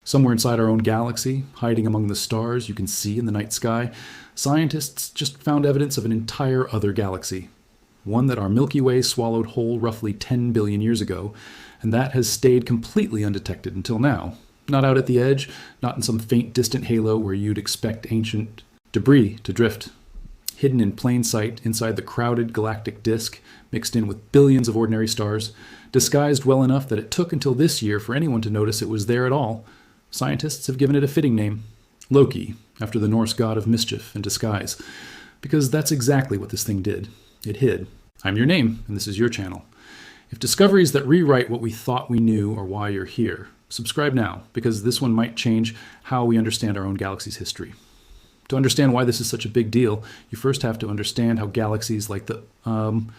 Somewhere inside our own galaxy, hiding among the stars you can see in the night sky, scientists just found evidence of an entire other galaxy. One that our Milky Way swallowed whole roughly 10 billion years ago, and that has stayed completely undetected until now. Not out at the edge, not in some faint distant halo where you'd expect ancient debris to drift. Hidden in plain sight inside the crowded galactic disk, mixed in with billions of ordinary stars, disguised well enough that it took until this year for anyone to notice it was there at all. Scientists have given it a fitting name, Loki, after the Norse god of mischief and disguise, because that's exactly what this thing did. It hid. I'm your name, and this is your channel. If discoveries that rewrite what we thought we knew are why you're here, subscribe now, because this one might change how we understand our own galaxy's history. To understand why this is such a big deal, you first have to understand how galaxies like the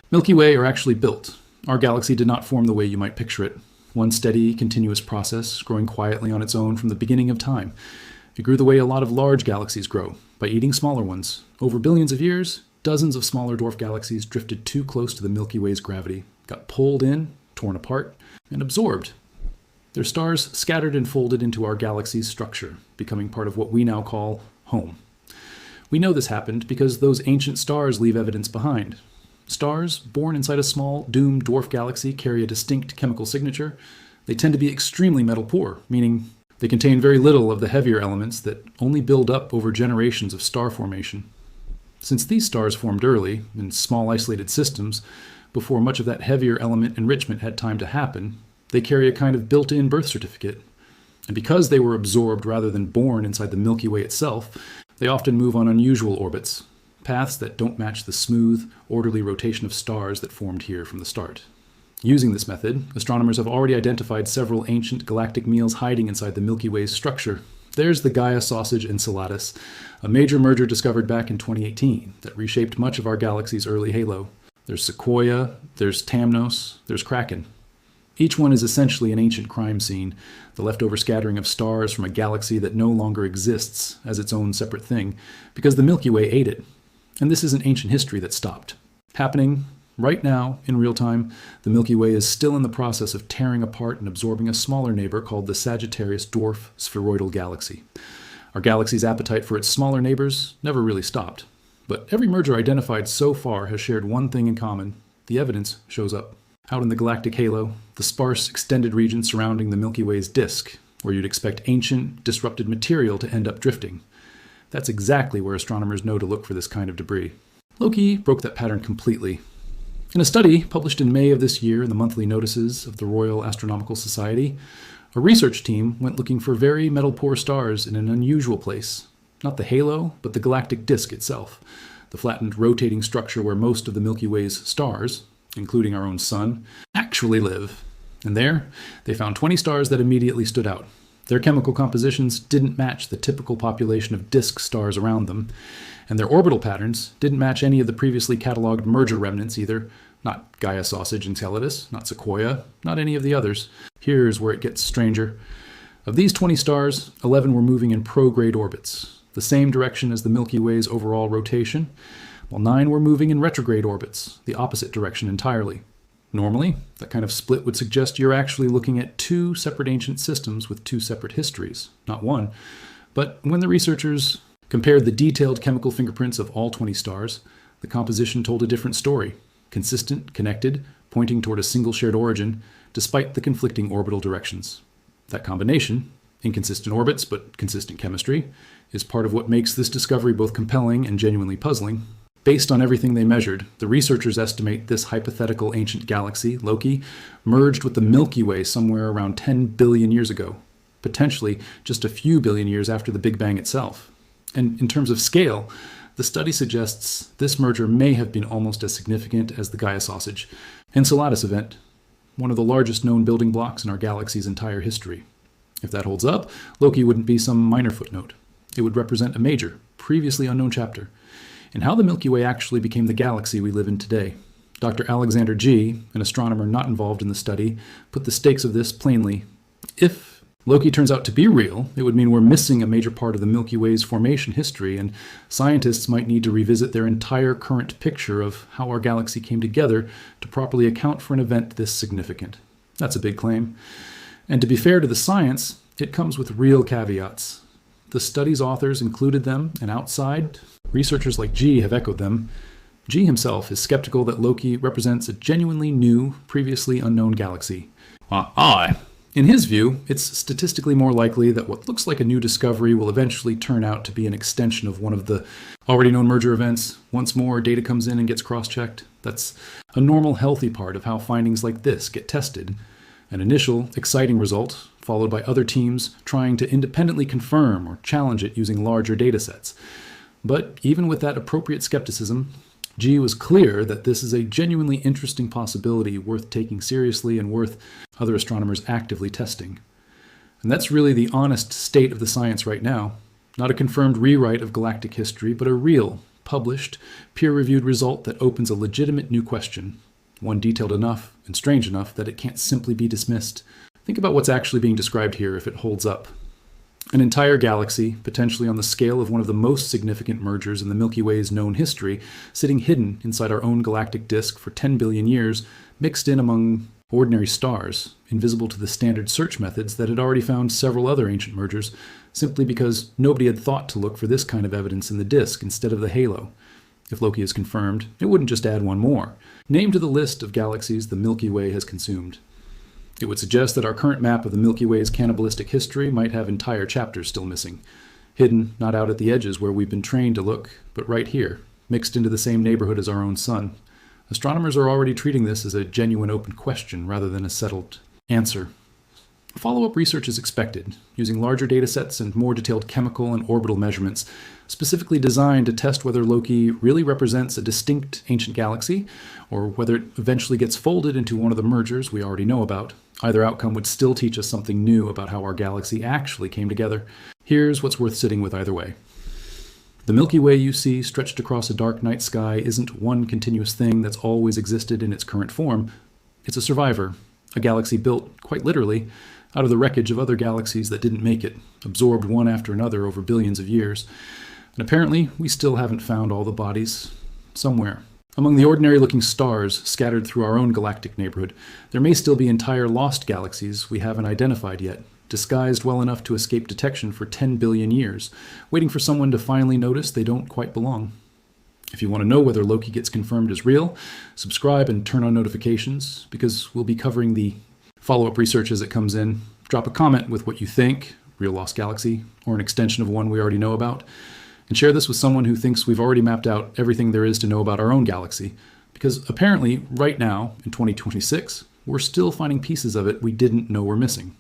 Milky Way are actually built. Our galaxy did not form the way you might picture it. One steady, continuous process, growing quietly on its own from the beginning of time. It grew the way a lot of large galaxies grow, by eating smaller ones. Over billions of years, dozens of smaller dwarf galaxies drifted too close to the Milky Way's gravity, got pulled in, torn apart, and absorbed. Their stars scattered and folded into our galaxy's structure, becoming part of what we now call home. We know this happened because those ancient stars leave evidence behind. Stars born inside a small, doomed dwarf galaxy carry a distinct chemical signature. They tend to be extremely metal poor, meaning they contain very little of the heavier elements that only build up over generations of star formation. Since these stars formed early, in small isolated systems, before much of that heavier element enrichment had time to happen, they carry a kind of built-in birth certificate. And because they were absorbed rather than born inside the Milky Way itself, they often move on unusual orbits, paths that don't match the smooth, orderly rotation of stars that formed here from the start. Using this method, astronomers have already identified several ancient galactic meals hiding inside the Milky Way's structure. There's the Gaia sausage Enceladus, a major merger discovered back in 2018 that reshaped much of our galaxy's early halo. There's Sequoia, there's Tamnos, there's Kraken. Each one is essentially an ancient crime scene, the leftover scattering of stars from a galaxy that no longer exists as its own separate thing, because the Milky Way ate it. And this isn't ancient history that stopped. Happening right now, in real time, the Milky Way is still in the process of tearing apart and absorbing a smaller neighbor called the Sagittarius dwarf spheroidal galaxy. Our galaxy's appetite for its smaller neighbors never really stopped. But every merger identified so far has shared one thing in common. The evidence shows up. Out in the galactic halo, the sparse, extended region surrounding the Milky Way's disk, where you'd expect ancient, disrupted material to end up drifting. That's exactly where astronomers know to look for this kind of debris. Loki broke that pattern completely. In a study published in May of this year in the monthly notices of the Royal Astronomical Society, a research team went looking for very metal-poor stars in an unusual place. Not the halo, but the galactic disk itself, the flattened, rotating structure where most of the Milky Way's stars, including our own sun, actually live. And there, they found 20 stars that immediately stood out. Their chemical compositions didn't match the typical population of disk stars around them, and their orbital patterns didn't match any of the previously cataloged merger remnants either. Not Gaia sausage Enceladus, not Sequoia, not any of the others. Here's where it gets stranger. Of these 20 stars, 11 were moving in prograde orbits, the same direction as the Milky Way's overall rotation, while 9 were moving in retrograde orbits, the opposite direction entirely. Normally, that kind of split would suggest you're actually looking at two separate ancient systems with two separate histories, not one. But when the researchers compared the detailed chemical fingerprints of all 20 stars, the composition told a different story, consistent, connected, pointing toward a single shared origin, despite the conflicting orbital directions. That combination, inconsistent orbits but consistent chemistry, is part of what makes this discovery both compelling and genuinely puzzling. Based on everything they measured, the researchers estimate this hypothetical ancient galaxy, Loki, merged with the Milky Way somewhere around 10 billion years ago, potentially just a few billion years after the Big Bang itself. And in terms of scale, the study suggests this merger may have been almost as significant as the Gaia sausage Enceladus event, one of the largest known building blocks in our galaxy's entire history. If that holds up, Loki wouldn't be some minor footnote. It would represent a major, previously unknown chapter in how the Milky Way actually became the galaxy we live in today. Dr. Alexander G., an astronomer not involved in the study, put the stakes of this plainly. If Loki turns out to be real, it would mean we're missing a major part of the Milky Way's formation history, and scientists might need to revisit their entire current picture of how our galaxy came together to properly account for an event this significant. That's a big claim. And to be fair to the science, it comes with real caveats. The study's authors included them, and outside, researchers like G have echoed them. G himself is skeptical that Loki represents a genuinely new, previously unknown galaxy. In his view, it's statistically more likely that what looks like a new discovery will eventually turn out to be an extension of one of the already known merger events. Once more, data comes in and gets cross-checked. That's a normal, healthy part of how findings like this get tested. An initial, exciting result, followed by other teams trying to independently confirm or challenge it using larger data sets. But even with that appropriate skepticism, G was clear that this is a genuinely interesting possibility worth taking seriously and worth other astronomers actively testing. And that's really the honest state of the science right now. Not a confirmed rewrite of galactic history, but a real, published, peer-reviewed result that opens a legitimate new question. One detailed enough and strange enough that it can't simply be dismissed. Think about what's actually being described here if it holds up. An entire galaxy, potentially on the scale of one of the most significant mergers in the Milky Way's known history, sitting hidden inside our own galactic disk for 10 billion years, mixed in among ordinary stars, invisible to the standard search methods that had already found several other ancient mergers, simply because nobody had thought to look for this kind of evidence in the disk instead of the halo. If Loki is confirmed, it wouldn't just add one more, named to the list of galaxies the Milky Way has consumed. It would suggest that our current map of the Milky Way's cannibalistic history might have entire chapters still missing. Hidden, not out at the edges where we've been trained to look, but right here, mixed into the same neighborhood as our own sun. Astronomers are already treating this as a genuine open question rather than a settled answer. Follow-up research is expected, using larger data sets and more detailed chemical and orbital measurements, specifically designed to test whether Loki really represents a distinct ancient galaxy, or whether it eventually gets folded into one of the mergers we already know about. Either outcome would still teach us something new about how our galaxy actually came together. Here's what's worth sitting with either way. The Milky Way you see stretched across a dark night sky isn't one continuous thing that's always existed in its current form. It's a survivor, a galaxy built, quite literally, out of the wreckage of other galaxies that didn't make it, absorbed one after another over billions of years. And apparently, we still haven't found all the bodies somewhere. Among the ordinary-looking stars scattered through our own galactic neighborhood, there may still be entire lost galaxies we haven't identified yet, disguised well enough to escape detection for 10 billion years, waiting for someone to finally notice they don't quite belong. If you want to know whether Loki gets confirmed as real, subscribe and turn on notifications, because we'll be covering the follow-up research as it comes in. Drop a comment with what you think, real lost galaxy, or an extension of one we already know about. And share this with someone who thinks we've already mapped out everything there is to know about our own galaxy. Because apparently, right now, in 2026, we're still finding pieces of it we didn't know were missing.